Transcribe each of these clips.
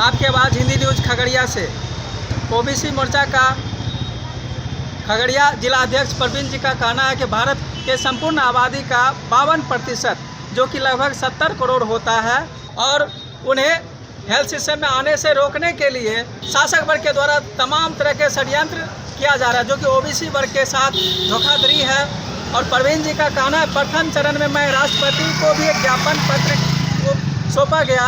आपके आवाज़ हिंदी न्यूज़ खगड़िया से। ओबीसी मोर्चा का खगड़िया जिला अध्यक्ष प्रवीण जी का कहना है कि भारत के संपूर्ण आबादी का 52% जो कि लगभग 70 करोड़ होता है और उन्हें हेल्थ सिस्टम में आने से रोकने के लिए शासक वर्ग के द्वारा तमाम तरह के षड्यंत्र किया जा रहा है, जो कि ओबीसी वर्ग के साथ धोखाधड़ी है। और प्रवीण जी का कहना है प्रथम चरण में मैं राष्ट्रपति को भी एक ज्ञापन पत्र सौंपा गया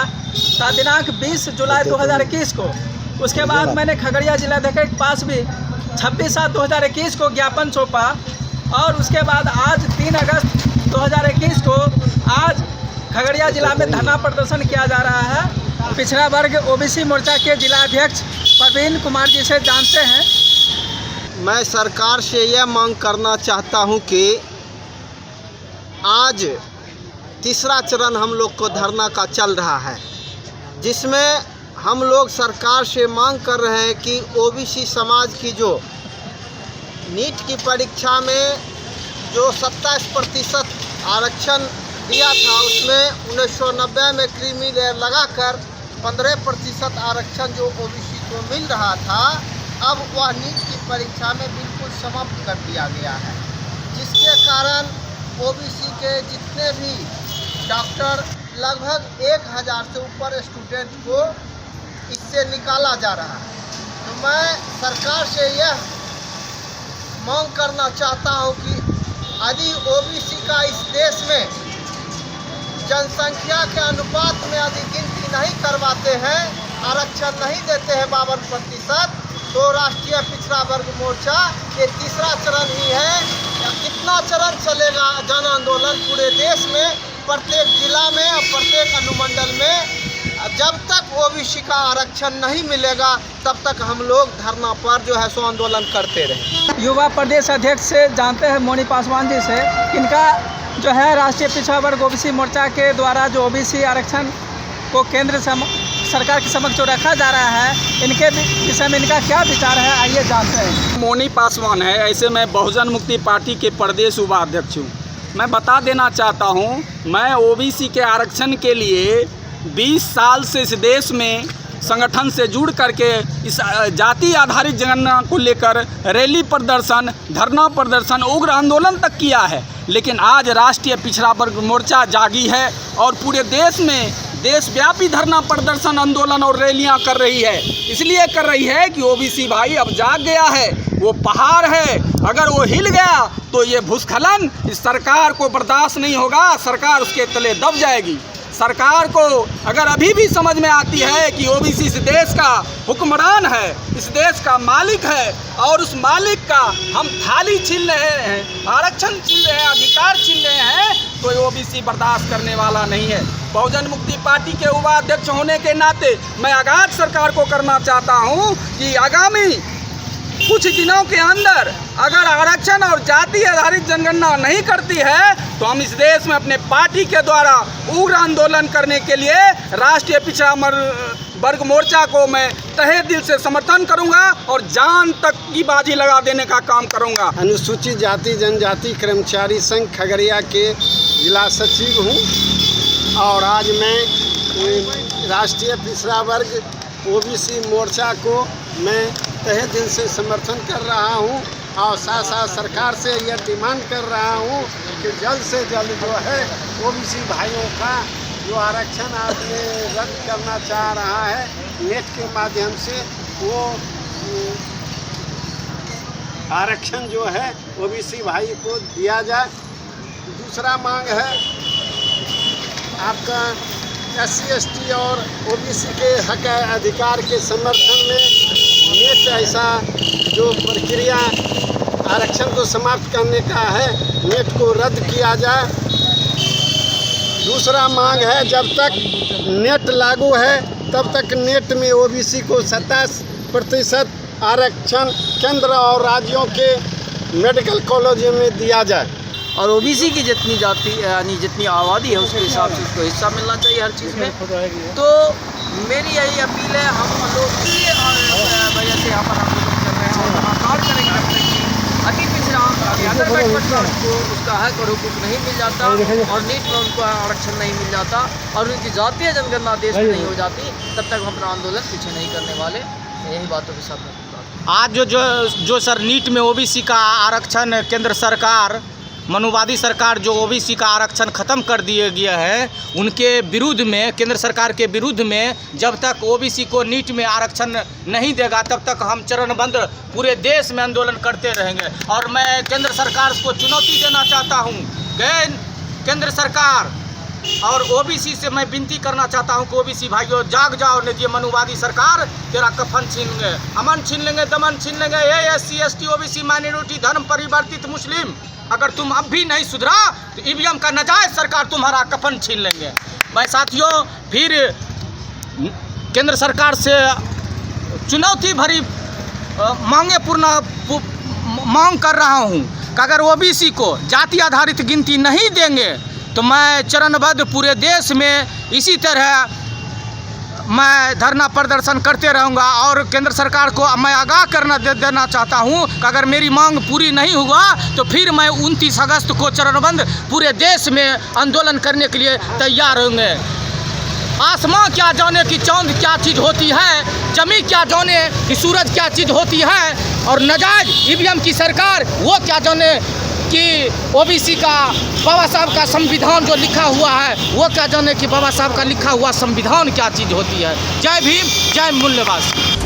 था दिनांक 20 जुलाई 2021 को। उसके बाद मैंने खगड़िया जिलाध्यक्ष के पास भी 26/7/2021 को ज्ञापन सौंपा और उसके बाद आज 3 अगस्त 2021 को आज खगड़िया जिला में धरना प्रदर्शन किया जा रहा है। पिछड़ा वर्ग ओबीसी मोर्चा के जिलाध्यक्ष प्रवीण कुमार जी से जानते हैं। मैं सरकार से यह मांग करना चाहता हूं कि आज तीसरा चरण हम लोग को धरना का चल रहा है, जिसमें हम लोग सरकार से मांग कर रहे हैं कि ओबीसी समाज की जो नीट की परीक्षा में जो 27% आरक्षण दिया था, उसमें 1990 में क्रीमी लेयर लगाकर 15% आरक्षण जो ओबीसी को मिल रहा था, अब वह नीट की परीक्षा में बिल्कुल समाप्त कर दिया गया है, जिसके कारण ओबीसी के जितने भी डॉक्टर लगभग 1000 से ऊपर स्टूडेंट को इससे निकाला जा रहा है। तो मैं सरकार से यह मांग करना चाहता हूं कि यदि ओबीसी का इस देश में जनसंख्या के अनुपात में यदि गिनती नहीं करवाते हैं, आरक्षण नहीं देते हैं 52%, तो राष्ट्रीय पिछड़ा वर्ग मोर्चा ये तीसरा चरण ही है। या कितना चरण चलेगा जन आंदोलन पूरे देश में, प्रत्येक जिला में और प्रत्येक अनुमंडल में, जब तक ओबीसी का आरक्षण नहीं मिलेगा तब तक हम लोग धरना पर जो है सो आंदोलन करते रहें। युवा प्रदेश अध्यक्ष से जानते हैं मोनी पासवान जी से, इनका जो है राष्ट्रीय पिछड़ा वर्ग ओबीसी मोर्चा के द्वारा जो ओबीसी आरक्षण को केंद्र सरकार के समक्ष जो रखा जा रहा है, इनके विषय में इनका क्या विचार है, आइए जानते हैं। मोनी पासवान है, ऐसे मैं बहुजन मुक्ति पार्टी के प्रदेश उपाध्यक्ष हूँ। मैं बता देना चाहता हूँ, मैं ओबीसी के आरक्षण के लिए 20 साल से इस देश में संगठन से जुड़ करके इस जाति आधारित जनगणना को लेकर रैली प्रदर्शन, धरना प्रदर्शन, उग्र आंदोलन तक किया है। लेकिन आज राष्ट्रीय पिछड़ा वर्ग मोर्चा जागी है और पूरे देश में देशव्यापी धरना प्रदर्शन, आंदोलन और रैलियां कर रही है। इसलिए कर रही है कि ओबीसी भाई अब जाग गया है, वो पहाड़ है, अगर वो हिल गया तो ये भूस्खलन इस सरकार को बर्दाश्त नहीं होगा, सरकार उसके तले दब जाएगी। सरकार को अगर अभी भी समझ में आती है कि ओबीसी इस देश का हुक्मरान है, इस देश का मालिक है और उस मालिक का हम थाली छीन रहे हैं, आरक्षण छीन रहे हैं, अधिकार छीन रहे हैं, तो ओबीसी बर्दाश्त करने वाला नहीं है। बहुजन मुक्ति पार्टी के उपाध्यक्ष होने के नाते मैं आगाज सरकार को करना चाहता हूं कि आगामी कुछ दिनों के अंदर अगर आरक्षण और जाति आधारित जनगणना नहीं करती है तो हम इस देश में अपने पार्टी के द्वारा उग्र आंदोलन करने के लिए राष्ट्रीय पिछड़ा वर्ग मोर्चा को मैं तहे दिल से समर्थन करूंगा और जान तक की बाजी लगा देने का काम करूंगा। अनुसूचित जाति जनजाति कर्मचारी संघ खगड़िया के जिला सचिव हूं और आज मैं राष्ट्रीय पिछड़ा वर्ग ओबीसी मोर्चा को मैं तहे दिल से समर्थन कर रहा हूं और साथ साथ सरकार से यह डिमांड कर रहा हूं कि जल्द से जल्द जो है ओबीसी भाइयों का जो आरक्षण आपने रद्द करना चाह रहा है नेट के माध्यम से, वो आरक्षण जो है ओबीसी भाई को दिया जाए। दूसरा मांग है आपका SC/ST और ओबीसी के हक अधिकार के समर्थन में नेट ऐसा जो प्रक्रिया आरक्षण को समाप्त करने का है, नेट को रद्द किया जाए। दूसरा मांग है जब तक नेट लागू है तब तक नेट में ओबीसी को 27% आरक्षण केंद्र और राज्यों के मेडिकल कॉलेजों में दिया जाए और ओबीसी की जितनी जाति यानी जितनी आबादी है उसके हिसाब से उसको हिस्सा मिलना चाहिए हर चीज़ में। तो मेरी यही अपील है, हम लोग इसी वजह से यहाँ पर आंदोलन कर रहे हैं और लगातार करेंगे जब तक कि अति पिछड़ा अंडर बैकवर्ड का उनको उसका हक और हुकूक नहीं मिल जाता और नीट में उनको आरक्षण नहीं मिल जाता और उनकी जातीय जनगणना देश में नहीं हो जाती, तब तक हम अपना आंदोलन पीछे नहीं करने वाले। यही बातों के साथ आज जो सर नीट में ओबीसी का आरक्षण केंद्र सरकार, मनुवादी सरकार जो ओबीसी का आरक्षण ख़त्म कर दिए गया है, उनके विरुद्ध में, केंद्र सरकार के विरुद्ध में जब तक ओबीसी को नीट में आरक्षण नहीं देगा तब तक हम चरणबद्ध पूरे देश में आंदोलन करते रहेंगे। और मैं केंद्र सरकार को चुनौती देना चाहता हूँ कि केंद्र सरकार और ओबीसी से मैं विनती करना चाहता हूँ कि ओबीसी भाइयों जाग जाओ, नहीं तो मनुवादी सरकार तेरा कफन छीन लेंगे, अमन छीन लेंगे, दमन छीन लेंगे। SC ST ओबीसी माइनॉरिटी धर्म परिवर्तित मुस्लिम, अगर तुम अब भी नहीं सुधरा तो ईवीएम का नाजायज सरकार तुम्हारा कफन छीन लेंगे। मैं साथियों फिर केंद्र सरकार से चुनौती भरी मांग कर रहा हूँ कि अगर ओबीसी को जाति आधारित गिनती नहीं देंगे तो मैं चरणबद्ध पूरे देश में इसी तरह मैं धरना प्रदर्शन करते रहूँगा। और केंद्र सरकार को मैं आगाह करना देना चाहता हूँ कि अगर मेरी मांग पूरी नहीं हुआ तो फिर मैं 29 अगस्त को चरणबद्ध पूरे देश में आंदोलन करने के लिए तैयार होंगे। आसमां क्या जाने कि चांद क्या चीज़ होती है, जमी क्या जाने कि सूरज क्या चीज़ होती है, और नाजायज ईवीएम की सरकार वो क्या जाने कि ओबीसी का बाबा साहब का संविधान जो लिखा हुआ है वो क्या जाने कि बाबा साहब का लिखा हुआ संविधान क्या चीज़ होती है। जय भीम, जय मूल्यवाद।